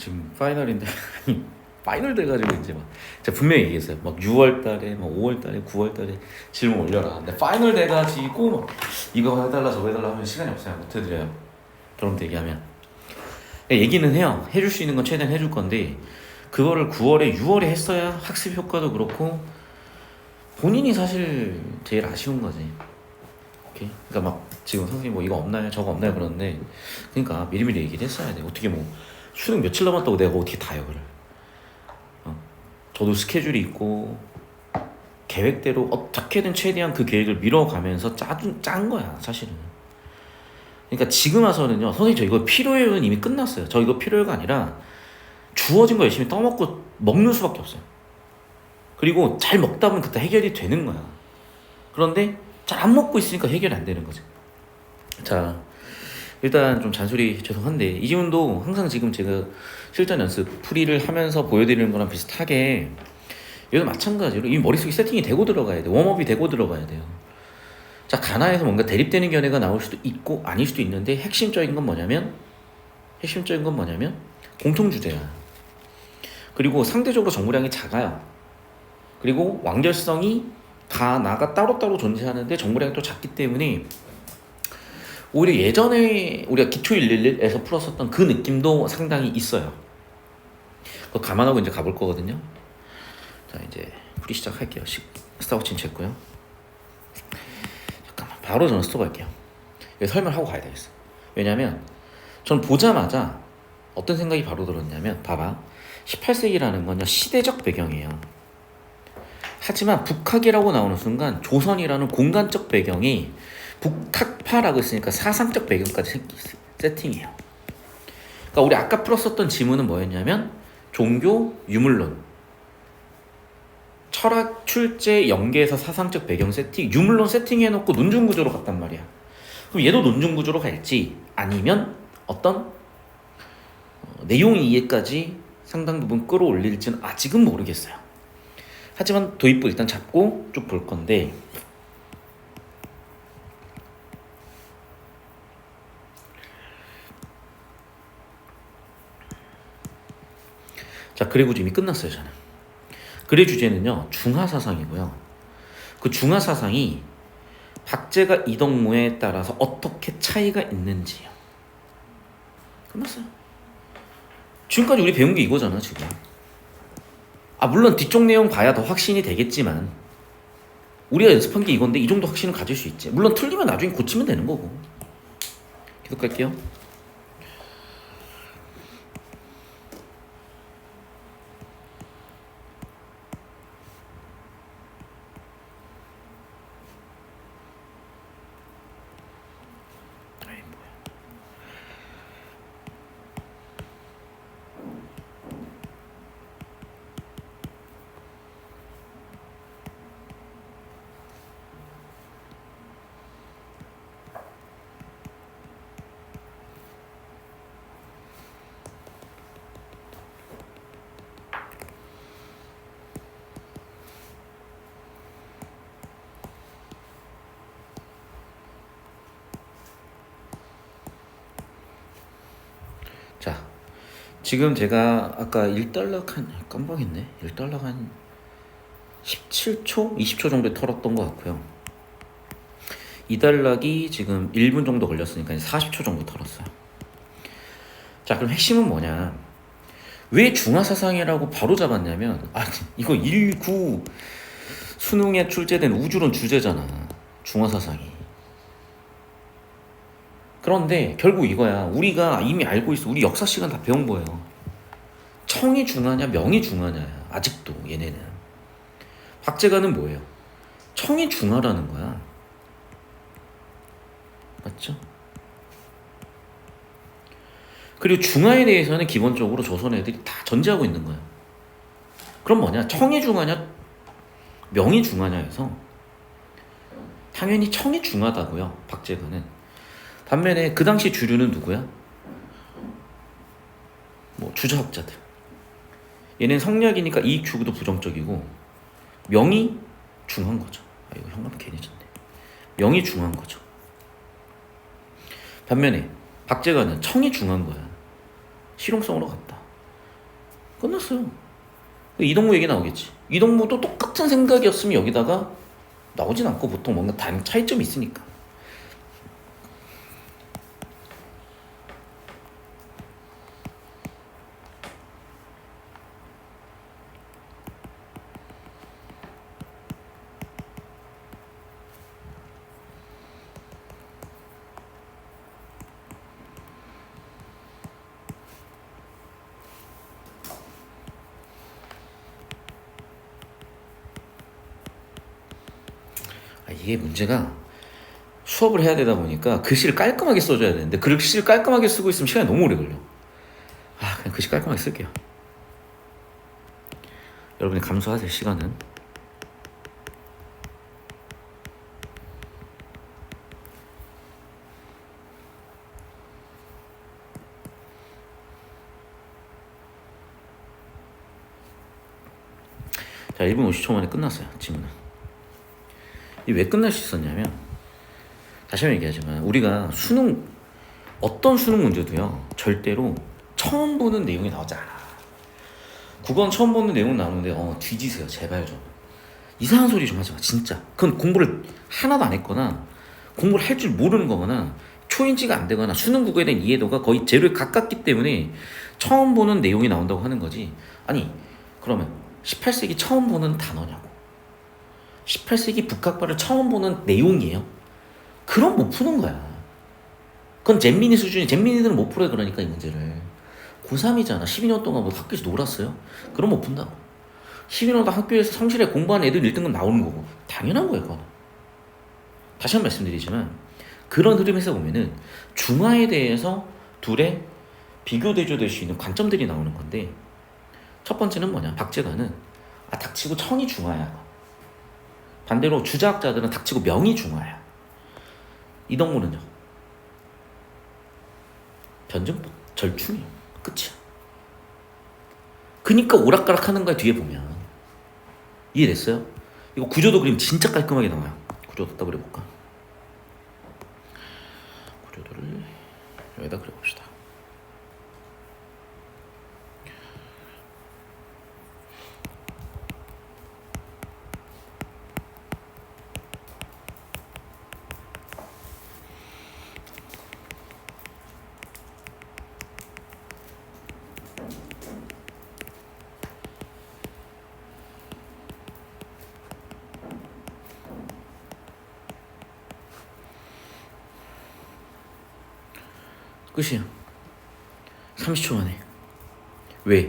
지금 파이널인데 아니 파이널 돼가지고 이제 막 제가 분명히 얘기했어요. 막 6월달에, 막 5월달에, 9월달에 질문 올려라. 근데 파이널 돼가지고 막 이거 해달라 저거 해달라 하면 시간이 없어요. 못 해드려요. 그럼 얘기하면 얘기는 해요. 해줄 수 있는 건 최대한 해줄 건데 그거를 9월에 6월에 했어야 학습 효과도 그렇고 본인이 사실 제일 아쉬운 거지. 오케이? 그러니까 막 지금 선생님 뭐 이거 없나요? 저거 없나요? 그러는데 그러니까 미리미리 얘기를 했어야 돼. 어떻게 뭐 수능 며칠 남았다고 내가 어떻게 다요 그래. 저도 스케줄이 있고 계획대로 어떻게든 최대한 그 계획을 밀어가면서 짠 거야 사실은. 그러니까 지금 와서는요, 선생님 저 이거 필요해요는 이미 끝났어요. 저 이거 필요해가 아니라 주어진 거 열심히 떠먹고 먹는 수밖에 없어요. 그리고 잘 먹다 보면 그때 해결이 되는 거야. 그런데 잘 안 먹고 있으니까 해결이 안 되는 거지. 자, 일단 좀 잔소리 죄송한데 이 질문도 항상 지금 제가 실전 연습 풀이를 하면서 보여드리는 거랑 비슷하게 얘도 마찬가지로 이 머릿속에 세팅이 되고 들어가야 돼. 웜업이 되고 들어가야 돼요. 자, 가나에서 뭔가 대립되는 견해가 나올 수도 있고 아닐 수도 있는데 핵심적인 건 뭐냐면 공통주제야. 그리고 상대적으로 정보량이 작아요. 그리고 완결성이 가나가 따로따로 존재하는데 정보량이 또 작기 때문에 오히려 예전에 우리가 기초 111에서 풀었었던 그 느낌도 상당히 있어요. 그거 감안하고 이제 가볼 거거든요. 자, 이제 풀이 시작할게요. 스타워치는 쳤고요. 잠깐만, 바로 저는 스톱할게요. 여기 설명을 하고 가야 되겠어. 왜냐면 전 보자마자 어떤 생각이 바로 들었냐면 봐봐. 18세기라는 건요 시대적 배경이에요. 하지만 북학이라고 나오는 순간 조선이라는 공간적 배경이 북학파라고 했으니까 사상적 배경까지 세팅이에요. 그러니까 우리 아까 풀었었던 지문은 뭐였냐면 종교, 유물론, 철학, 출제, 연계에서 사상적 배경 세팅, 유물론 세팅해놓고 논중구조로 갔단 말이야. 그럼 얘도 논중구조로 갈지 아니면 어떤 내용 이해까지 상당 부분 끌어올릴지는 아직은 모르겠어요. 하지만 도입부 일단 잡고 쭉 볼 건데 자, 글의 구조 이미 끝났어요. 저는 글의 주제는요 중하사상이고요. 그 중하사상이 박제가 이덕무에 따라서 어떻게 차이가 있는지요. 끝났어요. 지금까지 우리 배운 게 이거잖아 지금. 물론 뒤쪽 내용 봐야 더 확신이 되겠지만 우리가 연습한 게 이건데 이 정도 확신을 가질 수 있지. 물론 틀리면 나중에 고치면 되는 거고. 계속 갈게요. 자, 지금 제가 아까 1달러 깜빡했네. 1달러 한 17초? 20초 정도에 털었던 것 같고요. 2달락이 지금 1분 정도 걸렸으니까 40초 정도 털었어요. 자, 그럼 핵심은 뭐냐? 왜 중화사상이라고 바로 잡았냐면 이거 19 수능에 출제된 우주론 주제잖아. 중화사상이. 그런데 결국 이거야. 우리가 이미 알고 있어. 우리 역사 시간 다 배운 거예요. 청이 중하냐 명이 중하냐. 아직도 얘네는. 박제가는 뭐예요? 청이 중하라는 거야. 맞죠? 그리고 중하에 대해서는 기본적으로 조선 애들이 다 전제하고 있는 거야. 그럼 뭐냐? 청이 중하냐 명이 중하냐 해서 당연히 청이 중하다고요. 박제가는. 반면에 그 당시 주류는 누구야? 뭐 주자학자들. 얘는 성략이니까 이익 추구도 부정적이고 명이 중한 거죠. 이거 현관 괜히 졌네. 명이 중한 거죠. 반면에 박제가는 청이 중한 거야. 실용성으로 갔다. 끝났어요. 이동무 얘기 나오겠지. 이동무도 똑같은 생각이었으면 여기다가 나오진 않고 보통 뭔가 다른 차이점이 있으니까. 이게 문제가 수업을 해야 되다 보니까 글씨를 깔끔하게 써줘야 되는데 글씨를 깔끔하게 쓰고 있으면 시간이 너무 오래 걸려. 그냥 글씨 깔끔하게 쓸게요. 여러분이 감수하세요. 시간은. 자, 1분 50초 만에 끝났어요. 질문은. 왜 끝날 수 있었냐면, 다시 한번 얘기하지만 우리가 어떤 수능 문제도요 절대로 처음 보는 내용이 나오지 않아. 국어는 처음 보는 내용 나오는데 뒤지세요. 제발 좀. 이상한 소리 좀 하지 마. 진짜. 그건 공부를 하나도 안 했거나 공부를 할 줄 모르는 거거나 초인지가 안 되거나 수능 국어에 대한 이해도가 거의 제로에 가깝기 때문에 처음 보는 내용이 나온다고 하는 거지. 아니 그러면 18세기 처음 보는 단어냐고. 18세기 북학파를 처음 보는 내용이에요. 그럼 못 푸는 거야. 그건 잼민이 수준이. 잼민이들은 못 풀어요. 그러니까 이 문제를. 고3이잖아. 12년 동안 뭐 학교에서 놀았어요? 그럼 못 푼다고. 12년 동안 학교에서 성실하게 공부하는 애들 1등급 나오는 거고. 당연한 거예요. 그건. 다시 한 번 말씀드리지만 그런 흐름에서 보면은 중화에 대해서 둘의 비교 대조될 수 있는 관점들이 나오는 건데, 첫 번째는 뭐냐. 박제가는 닥치고 청이 중화야. 반대로 주자학자들은 닥치고 명이 중화야. 이동무는요 변증법 절충이에요. 끝이야. 그니까 오락가락 하는 거야. 뒤에 보면 이해됐어요? 이거 구조도 그림 진짜 깔끔하게 나와요. 구조도 딱 그려볼까? 구조도를 여기다 그려봅시다. 끝이에요. 30초 만에. 왜?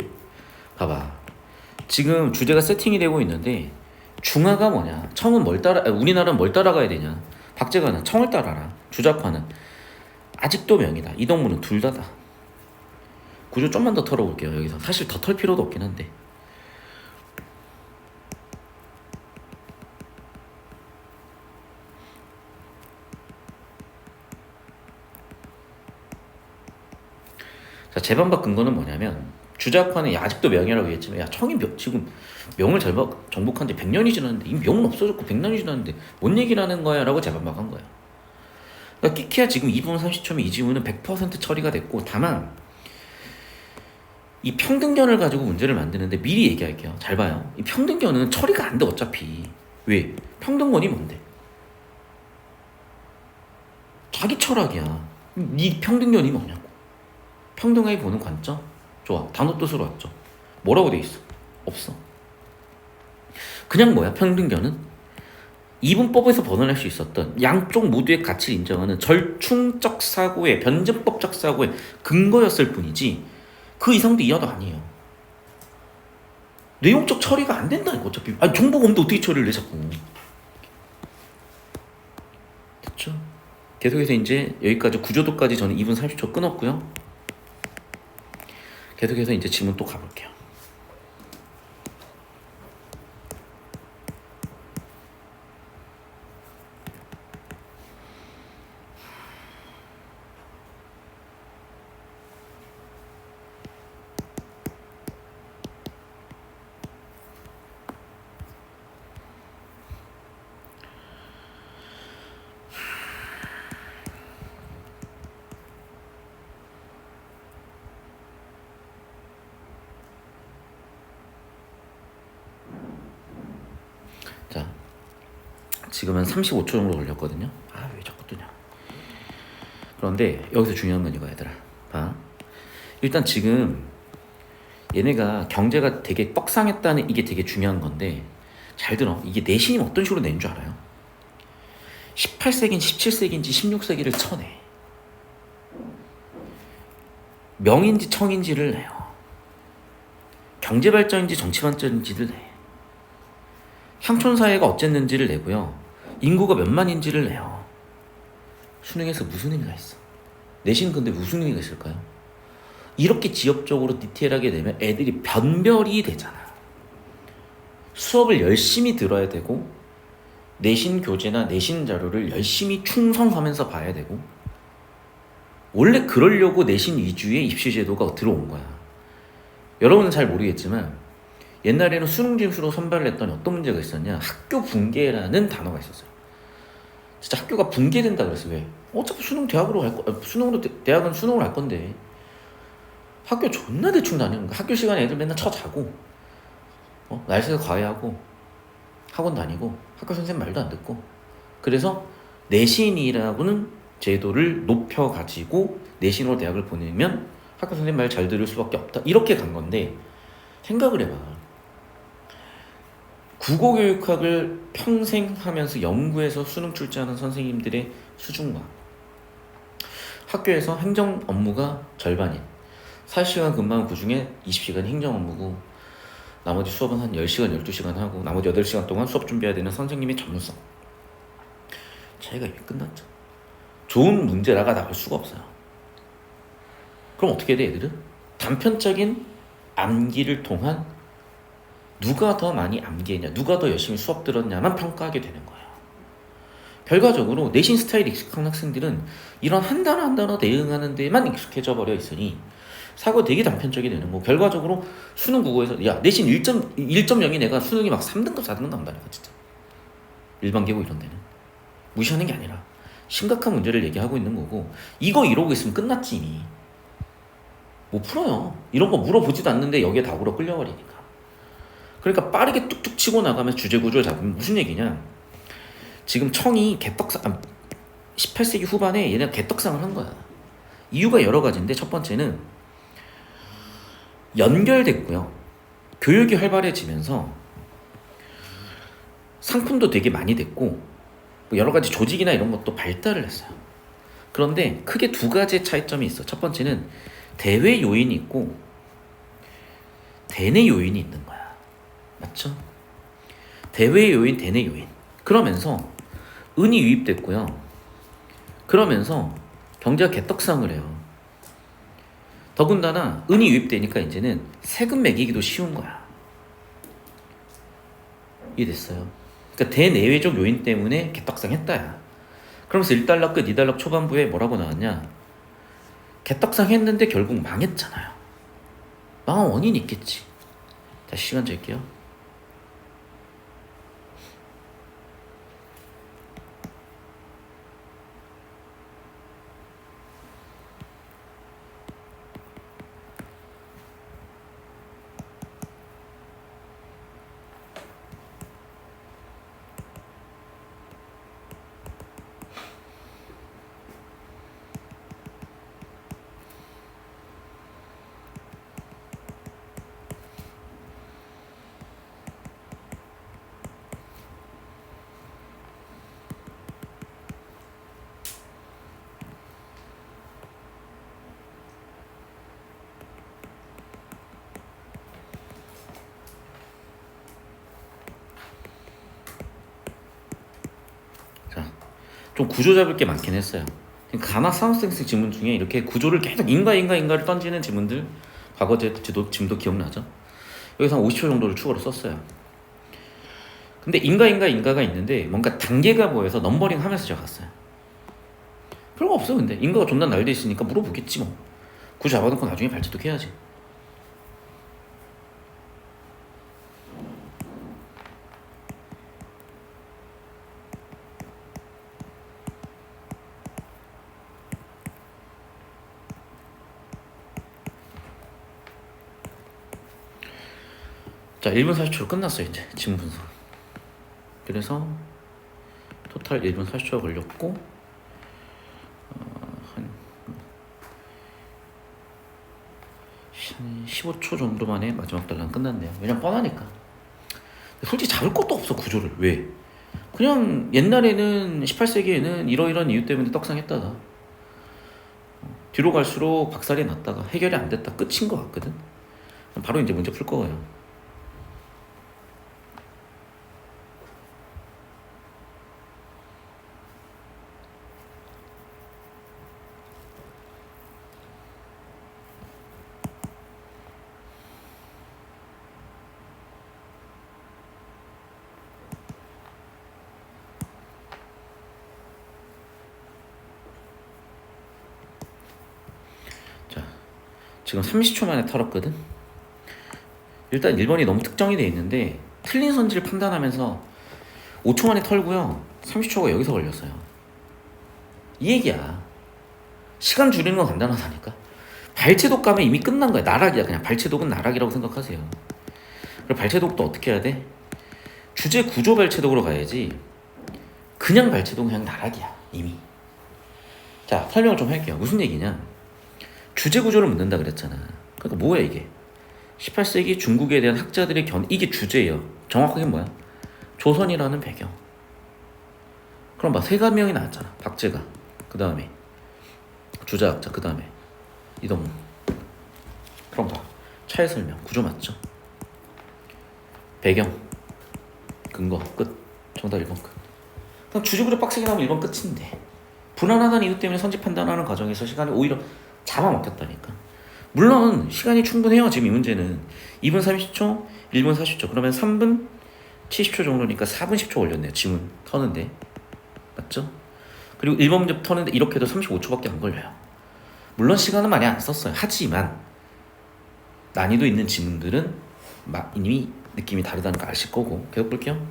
봐봐. 지금 주제가 세팅이 되고 있는데 중화가 뭐냐. 청은 우리나라는 뭘 따라가야 되냐. 박제가는 청을 따라라. 주작파는 아직도 명이다. 이동무는 둘 다다. 구조 좀만 더 털어볼게요. 여기서 사실 더 털 필요도 없긴 한데. 자, 재반박 근거는 뭐냐면 주작파는 아직도 명이라고 얘기했지만 청이 지금 명을 정복한 지 100년이 지났는데 이 명은 없어졌고 100년이 지났는데 뭔 얘기를 하는 거야 라고 재반박한 거야. 그러니까 끼키야 지금 2분 30초면 이 지문은 100% 처리가 됐고, 다만 이 평등견을 가지고 문제를 만드는데 미리 얘기할게요. 잘 봐요. 이 평등견은 처리가 안 돼 어차피. 왜? 평등권이 뭔데? 자기 철학이야. 네 평등견이 뭐냐고. 평등하게 보는 관점? 좋아. 단어 뜻으로 왔죠. 뭐라고 돼 있어? 없어. 그냥 뭐야? 평등견은 이분법에서 벗어날 수 있었던 양쪽 모두의 가치를 인정하는 절충적 사고의 변증법적 사고의 근거였을 뿐이지 그 이상도 이하도 아니에요. 내용적 처리가 안 된다니까 어차피. 정보가 없는데 어떻게 처리를 해 자꾸. 됐죠? 계속해서 이제 여기까지 구조도까지 저는 2분 30초 끊었고요. 계속해서 이제 질문 또 가볼게요. 지금은 35초 정도 걸렸거든요. 아, 왜 자꾸 뜨냐. 그런데 여기서 중요한 건 이거 얘들아. 봐. 일단 지금 얘네가 경제가 되게 떡상했다는 이게 되게 중요한 건데 잘 들어. 이게 내신이 어떤 식으로 낸 줄 알아요? 18세기인지 17세기인지 16세기를 쳐내. 명인지 청인지를 내요. 경제발전인지 정치발전인지를 내. 향촌사회가 어쨌는지를 내고요. 인구가 몇만인지를 내요. 수능에서 무슨 의미가 있어? 내신 근데 무슨 의미가 있을까요? 이렇게 지역적으로 디테일하게 내면 애들이 변별이 되잖아. 수업을 열심히 들어야 되고 내신 교재나 내신 자료를 열심히 충성하면서 봐야 되고 원래 그러려고 내신 위주의 입시 제도가 들어온 거야. 여러분은 잘 모르겠지만 옛날에는 수능 점수로 선발을 했더니 어떤 문제가 있었냐. 학교 붕괴라는 단어가 있었어요. 진짜 학교가 붕괴된다 그랬어. 왜? 어차피 수능 대학으로 갈 거, 수능으로 대학은 수능으로 할 건데 학교 존나 대충 다니는 거야. 학교 시간에 애들 맨날 자고 날새서 과외하고 학원 다니고 학교 선생님 말도 안 듣고 그래서 내신이라고는 제도를 높여가지고 내신으로 대학을 보내면 학교 선생님 말 잘 들을 수밖에 없다. 이렇게 간 건데 생각을 해봐. 국어교육학을 평생 하면서 연구해서 수능 출제하는 선생님들의 수준과 학교에서 행정 업무가 절반인 40시간 근무하면 그 중에 20시간 행정 업무고 나머지 수업은 한 10시간, 12시간 하고 나머지 8시간 동안 수업 준비해야 되는 선생님의 전문성 차이가 이미 끝났죠. 좋은 문제라가 나올 수가 없어요. 그럼 어떻게 해야 돼 애들은? 단편적인 암기를 통한 누가 더 많이 암기했냐 누가 더 열심히 수업 들었냐만 평가하게 되는 거예요. 결과적으로 내신 스타일이 익숙한 학생들은 이런 한 단어 한 단어 대응하는 데만 익숙해져 버려 있으니 사고 되게 단편적이 되는 거. 결과적으로 수능 국어에서 야 내신 1.0이 내가 수능이 막 3등급 4등급 나온다니까 진짜. 일반계고 이런 데는 무시하는 게 아니라 심각한 문제를 얘기하고 있는 거고 이거 이러고 있으면 끝났지 이미. 못 풀어요. 이런 거 물어보지도 않는데 여기에 다구로 끌려버리니까. 그러니까 빠르게 뚝뚝 치고 나가면서 주제 구조를 잡으면 무슨 얘기냐. 지금 청이 개떡상 18세기 후반에 얘네가 개떡상을 한 거야. 이유가 여러 가지인데 첫 번째는 연결됐고요. 교육이 활발해지면서 상품도 되게 많이 됐고 여러 가지 조직이나 이런 것도 발달을 했어요. 그런데 크게 두 가지 차이점이 있어. 첫 번째는 대외 요인이 있고 대내 요인이 있는 거야. 맞죠? 대외 요인, 대내 요인. 그러면서 은이 유입됐고요. 그러면서 경제가 개떡상을 해요. 더군다나 은이 유입되니까 이제는 세금 매기기도 쉬운 거야. 이해됐어요? 그러니까 대내외적 요인 때문에 개떡상했다야. 그러면서 1달러 끝 2달러 초반부에 뭐라고 나왔냐. 개떡상했는데 결국 망했잖아요. 망한 원인이 있겠지. 다시 시간 잴게요. 좀 구조 잡을 게 많긴 했어요. 가나 사우스생스 지문 중에 이렇게 구조를 계속 인가를 던지는 지문들 과거 지문도 기억나죠? 여기서 한 50초 정도를 추가로 썼어요. 근데 인가가 있는데 뭔가 단계가 보여서 넘버링 하면서 제가 갔어요. 별거 없어. 근데 인가가 존나 날돼 있으니까 물어보겠지 뭐. 구조 잡아놓고 나중에 발제독해야지. 자, 1분 40초로 끝났어요. 이제 지문 분석. 그래서 토탈 1분 40초가 걸렸고 한 15초 정도 만에 마지막 단락 끝났네요. 왜냐면 뻔하니까. 솔직히 잡을 것도 없어 구조를. 왜? 그냥 옛날에는 18세기에는 이러이러한 이유 때문에 떡상했다가 뒤로 갈수록 박살이 났다가 해결이 안 됐다 끝인 것 같거든. 바로 이제 문제 풀 거예요. 지금 30초 만에 털었거든. 일단 1번이 너무 특정이 돼 있는데 틀린 선지를 판단하면서 5초 만에 털고요 30초가 여기서 걸렸어요. 이 얘기야. 시간 줄이는 건 간단하다니까. 발제독 가면 이미 끝난 거야. 나락이야. 그냥 발제독은 나락이라고 생각하세요. 그리고 발제독도 어떻게 해야 돼? 주제 구조 발제독으로 가야지. 그냥 발제독은 그냥 나락이야 이미. 자, 설명을 좀 할게요. 무슨 얘기냐, 주제 구조를 묻는다 그랬잖아. 그러니까 뭐야 이게? 18세기 중국에 대한 학자들의 이게 주제예요. 정확하게 뭐야? 조선이라는 배경. 그럼 막 세 가명이 나왔잖아. 박제가, 그 다음에 주자학자, 그 다음에 이동무. 그럼 봐, 차의 설명, 구조 맞죠? 배경, 근거, 끝. 정답 1번 끝. 그럼 주제 구조 빡세게 나오면 1번 끝인데 불안하다는 이유 때문에 선지 판단하는 과정에서 시간이 오히려 잡아먹혔다니까. 물론 시간이 충분해요. 지금 이 문제는 2분 30초, 1분 40초, 그러면 3분 70초 정도니까 4분 10초 걸렸네요. 지문 터는데. 맞죠? 그리고 1번 문제 터는데 이렇게 해도 35초밖에 안 걸려요. 물론 시간은 많이 안 썼어요. 하지만 난이도 있는 지문들은 이미 느낌이 다르다는 거 아실 거고. 계속 볼게요.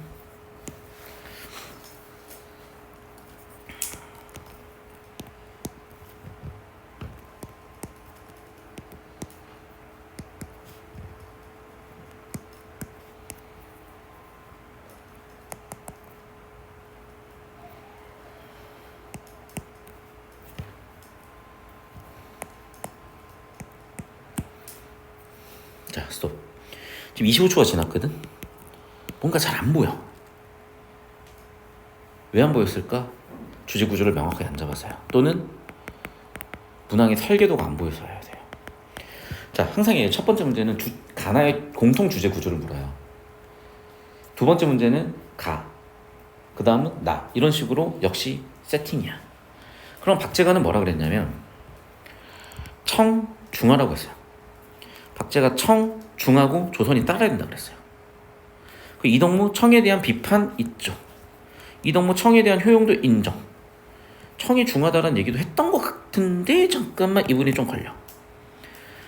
자, 스톱. 지금 25초가 지났거든? 뭔가 잘 안 보여. 왜 안 보였을까? 주제 구조를 명확하게 안 잡아서요. 또는 문항의 설계도가 안 보여서야 돼요. 자, 항상 첫 번째 문제는 가나의 공통 주제 구조를 물어요. 두 번째 문제는 가, 그 다음은 나, 이런 식으로 역시 세팅이야. 그럼 박제가는 뭐라 그랬냐면 청, 중하라고 했어요. 박제가 청, 중하고 조선이 따라야 된다 그랬어요. 그 이동무 청에 대한 비판 있죠. 이동무 청에 대한 효용도 인정. 청이 중하다라는 얘기도 했던 것 같은데 잠깐만 이분이 좀 걸려.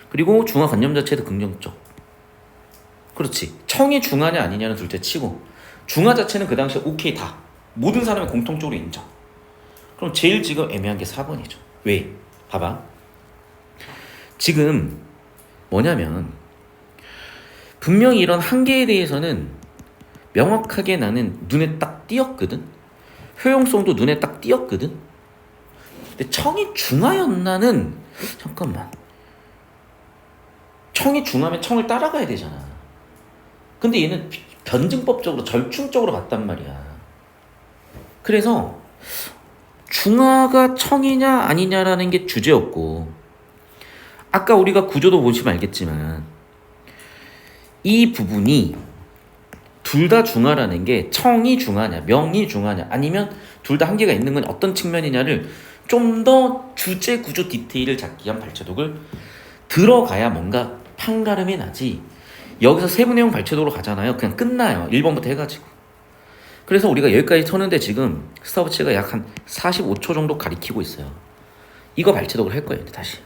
그리고 중하 관념 자체도 긍정적. 그렇지. 청이 중하냐 아니냐는 둘째 치고 중하 자체는 그 당시에 오케이 다. 모든 사람이 공통적으로 인정. 그럼 제일 지금 애매한 게 4번이죠. 왜? 봐봐. 지금 뭐냐면 분명히 이런 한계에 대해서는 명확하게 나는 눈에 딱 띄었거든. 효용성도 눈에 딱 띄었거든. 근데 청이 중하였나는 잠깐만. 청이 중하면 청을 따라가야 되잖아. 근데 얘는 변증법적으로 절충적으로 갔단 말이야. 그래서 중하가 청이냐 아니냐라는 게 주제였고, 아까 우리가 구조도 보시면 알겠지만 이 부분이 둘 다 중하라는 게 청이 중하냐 명이 중하냐 아니면 둘 다 한계가 있는 건 어떤 측면이냐를 좀 더 주제 구조 디테일을 잡기 위한 발제독을 들어가야 뭔가 판가름이 나지. 여기서 세부내용 발제독으로 가잖아요. 그냥 끝나요. 1번부터 해가지고. 그래서 우리가 여기까지 터는데 지금 스탑워치가 약 한 45초 정도 가리키고 있어요. 이거 발제독을 할 거예요. 다시.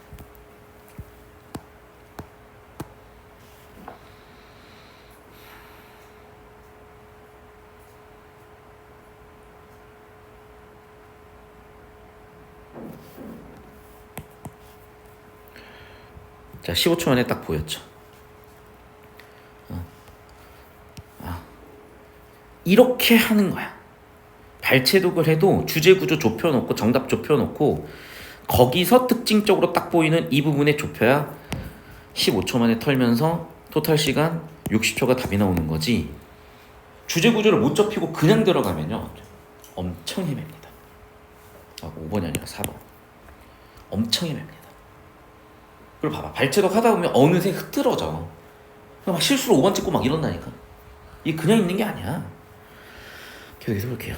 자, 15초 만에 딱 보였죠. 이렇게 하는 거야. 발췌독을 해도 주제 구조 좁혀놓고 정답 좁혀놓고 거기서 특징적으로 딱 보이는 이 부분에 좁혀야 15초 만에 털면서 토탈 시간 60초가 답이 나오는 거지. 주제 구조를 못 좁히고 그냥 들어가면요 엄청 헤맵니다. 5번이 아니라 4번. 엄청 헤맵니다. 그리고 봐봐, 발췌독 하다 보면 어느새 흐트러져. 막 실수로 5번 찍고 막 이런다니까. 이게 그냥 있는 게 아니야. 계속 해볼게요.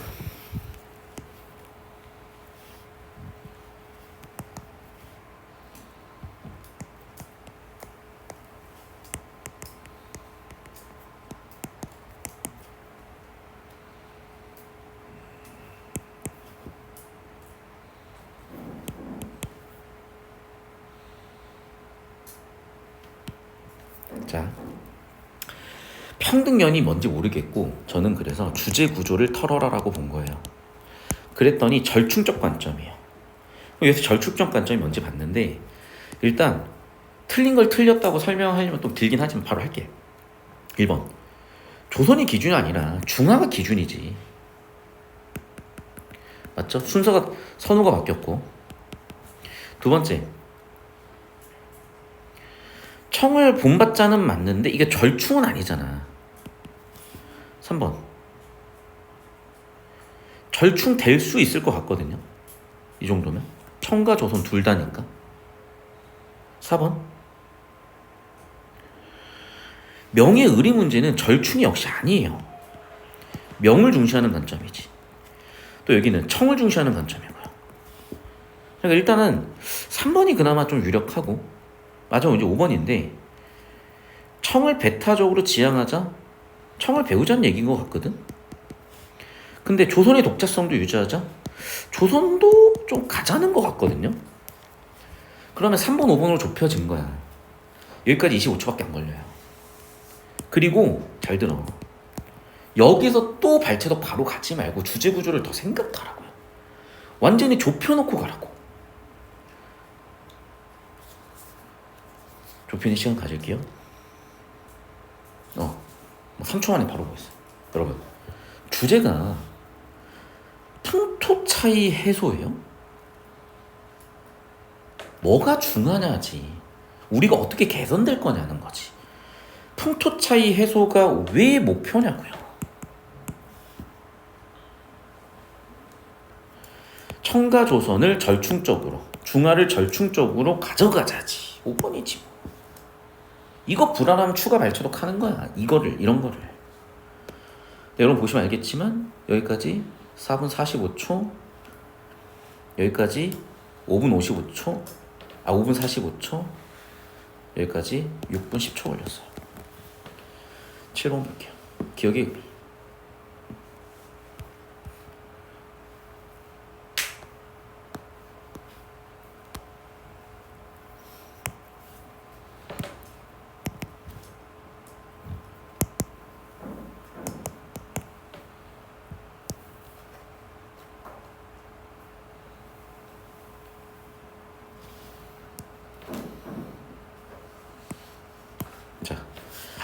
자, 평등연이 뭔지 모르겠고 저는 그래서 주제 구조를 털어라라고 본 거예요. 그랬더니 절충적 관점이에요. 여기서 절충적 관점이 뭔지 봤는데 일단 틀린 걸 틀렸다고 설명하려면 좀 길긴 하지만 바로 할게요. 1번 조선이 기준이 아니라 중화가 기준이지. 맞죠? 순서가 선호가 바뀌었고. 두 번째, 청을 본받자는 맞는데 이게 절충은 아니잖아. 3번 절충 될 수 있을 것 같거든요. 이 정도면 청과 조선 둘 다니까. 4번 명의 의리 문제는 절충이 역시 아니에요. 명을 중시하는 관점이지. 또 여기는 청을 중시하는 관점이고요. 그러니까 일단은 3번이 그나마 좀 유력하고, 맞아, 이제 5번인데 청을 배타적으로 지향하자, 청을 배우자는 얘기인 것 같거든. 근데 조선의 독자성도 유지하자, 조선도 좀 가자는 것 같거든요. 그러면 3번, 5번으로 좁혀진 거야. 여기까지 25초밖에 안 걸려요. 그리고 잘 들어, 여기서 또 발췌독 바로 가지 말고 주제 구조를 더 생각하라고요. 완전히 좁혀놓고 가라고. 좁히는 시간 가질게요. 3초 만에 바로 보였어요. 여러분, 주제가 풍토 차이 해소예요? 뭐가 중요하냐지. 우리가 어떻게 개선될 거냐는 거지. 풍토 차이 해소가 왜 목표냐고요. 청과 조선을 절충적으로, 중화를 절충적으로 가져가자지. 5번이지 뭐. 이거 불안하면 추가 발췌독 하는 거야. 이런 거를. 네, 여러분 보시면 알겠지만 여기까지 4분 45초, 여기까지 5분 55초, 5분 45초, 여기까지 6분 10초 걸렸어요. 7번 볼게요. 기억의 의미. 자,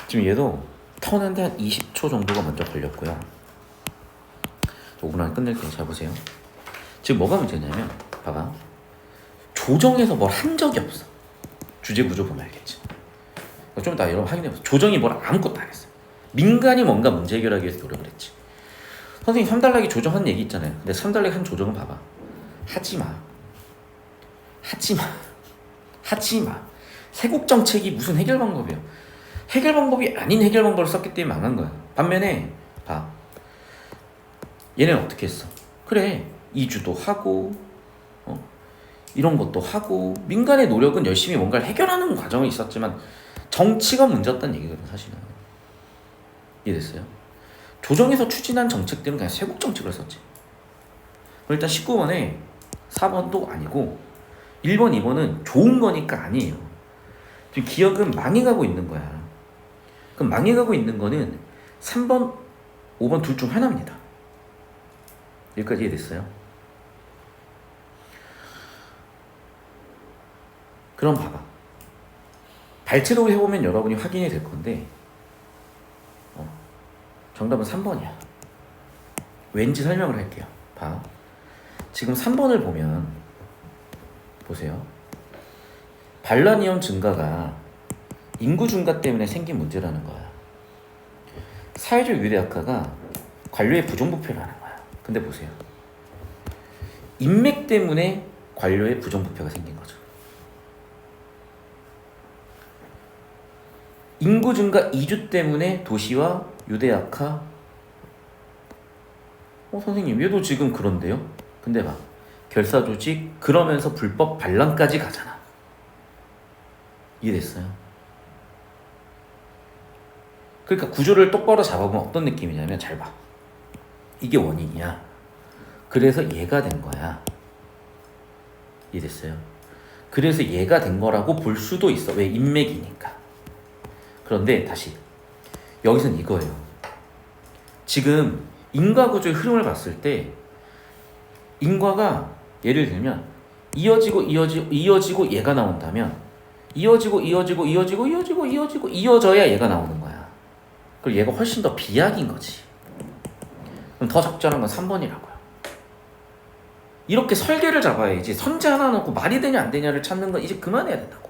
지금 얘도 터는데 한 20초 정도가 먼저 걸렸고요. 5분 안에 끝낼게요. 잘 보세요. 지금 뭐가 문제냐면, 봐봐, 조정에서 뭘 한 적이 없어. 주제 구조 보면 알겠지. 좀 이따 여러분 확인해보세요. 조정이 뭘 아무것도 안 했어요. 민간이 뭔가 문제 해결하기 위해서 노력을 했지. 선생님 3단락이 조정한 얘기 있잖아요. 근데 3단락이 한 조정은 봐봐. 하지마. 세국 정책이 무슨 해결 방법이야. 해결 방법이 아닌 해결 방법을 썼기 때문에 망한 거야. 반면에 봐, 얘네는 어떻게 했어? 그래, 이주도 하고 이런 것도 하고 민간의 노력은 열심히 뭔가를 해결하는 과정이 있었지만 정치가 문제였다는 얘기거든 사실은. 이해됐어요? 조정에서 추진한 정책들은 그냥 세국 정책을 썼지. 일단 19번에 4번도 아니고 1번, 2번은 좋은 거니까 아니에요. 지금 기억은 망해가고 있는 거야. 그럼 망해가고 있는 거는 3번, 5번 둘 중 하나입니다. 여기까지 이해됐어요? 그럼 봐봐. 발췌독을 해보면 여러분이 확인이 될 건데 정답은 3번이야. 왠지 설명을 할게요. 봐. 지금 3번을 보면 보세요. 반란위험 증가가 인구 증가 때문에 생긴 문제라는 거야. 사회적 유대 악화가 관료의 부정부패를 하는 거야. 근데 보세요. 인맥 때문에 관료의 부정부패가 생긴 거죠. 인구 증가 이주 때문에 도시와 유대 악화. 선생님 얘도 지금 그런데요? 근데 봐. 결사 조직 그러면서 불법 반란까지 가잖아. 이해됐어요? 그러니까 구조를 똑바로 잡아보면 어떤 느낌이냐면 잘 봐. 이게 원인이야. 그래서 얘가 된 거야. 이해됐어요? 그래서 얘가 된 거라고 볼 수도 있어. 왜? 인맥이니까. 그런데 다시 여기선 이거예요. 지금 인과구조의 흐름을 봤을 때 인과가 예를 들면 이어지고 얘가 나온다면 이어져야 얘가 나오는 거야. 그리고 얘가 훨씬 더 비약인 거지. 그럼 더 적절한 건 3번이라고요. 이렇게 설계를 잡아야지. 선제 하나 놓고 말이 되냐 안 되냐를 찾는 건 이제 그만해야 된다고.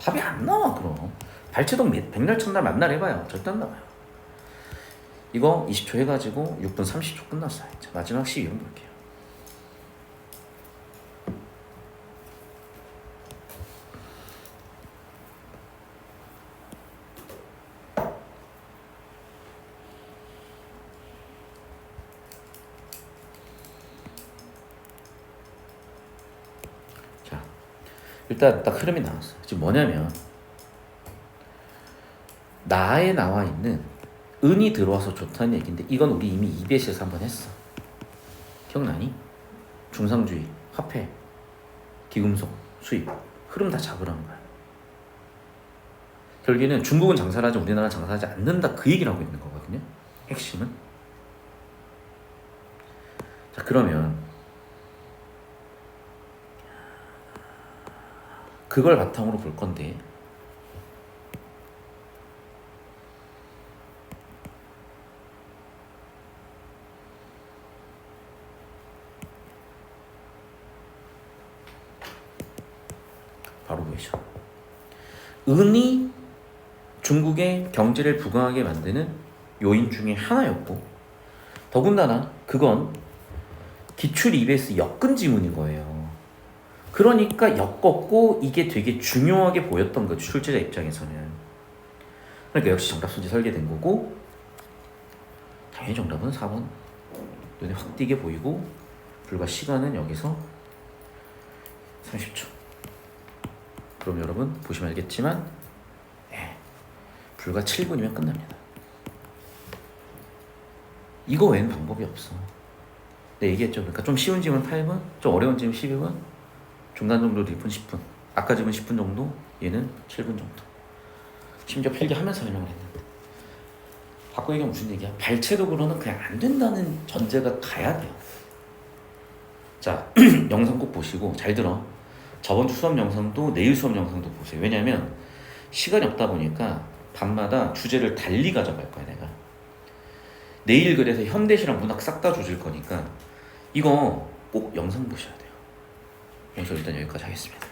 답이 안 나와. 그럼 발췌동 백날 첫날 만날 해봐요. 절대 안 나와요. 이거 20초 해가지고 6분 30초 끝났어요. 자, 마지막 시 이름 볼게요. 자, 일단 딱 흐름이 나왔어요. 지금 뭐냐면 나에 나와 있는 은이 들어와서 좋다는 얘기인데 이건 우리 이미 EBS에서 한번 했어. 기억나니? 중상주의, 화폐, 기금속, 수입 흐름 다 잡으라는 거야. 결국에는 중국은 장사를 하지 우리나라는 장사하지 않는다 그 얘기를 하고 있는 거거든요. 핵심은. 자, 그러면 그걸 바탕으로 볼 건데 바로 보이죠. 은이 중국의 경제를 부강하게 만드는 요인 중에 하나였고 더군다나 그건 기출 EBS 엮은 지문인 거예요. 그러니까 엮었고 이게 되게 중요하게 보였던 거죠. 출제자 입장에서는. 그러니까 역시 정답 소지 설계된 거고 당연히 정답은 4번. 눈에 확 띄게 보이고 불과 시간은 여기서 30초. 그럼 여러분 보시면 알겠지만 불과 7분이면 끝납니다. 이거 외에는 방법이 없어. 네, 얘기했죠. 그러니까 좀 쉬운 질문 8분, 좀 어려운 질문 12분, 중간 정도 1분 10분. 아까 질문 10분 정도, 얘는 7분 정도. 심지어 필기하면서 설명을 했는데. 바꿔 얘기하면 무슨 얘기야? 발췌도로는 그냥 안 된다는 전제가 가야 돼요. 자, 영상 꼭 보시고 잘 들어. 저번 주 수업 영상도 내일 수업 영상도 보세요. 왜냐면 시간이 없다 보니까 밤마다 주제를 달리 가져갈 거야 내가. 내일 그래서 현대시랑 문학 싹 다 조질 거니까 이거 꼭 영상 보셔야 돼요. 그래서 일단 여기까지 하겠습니다.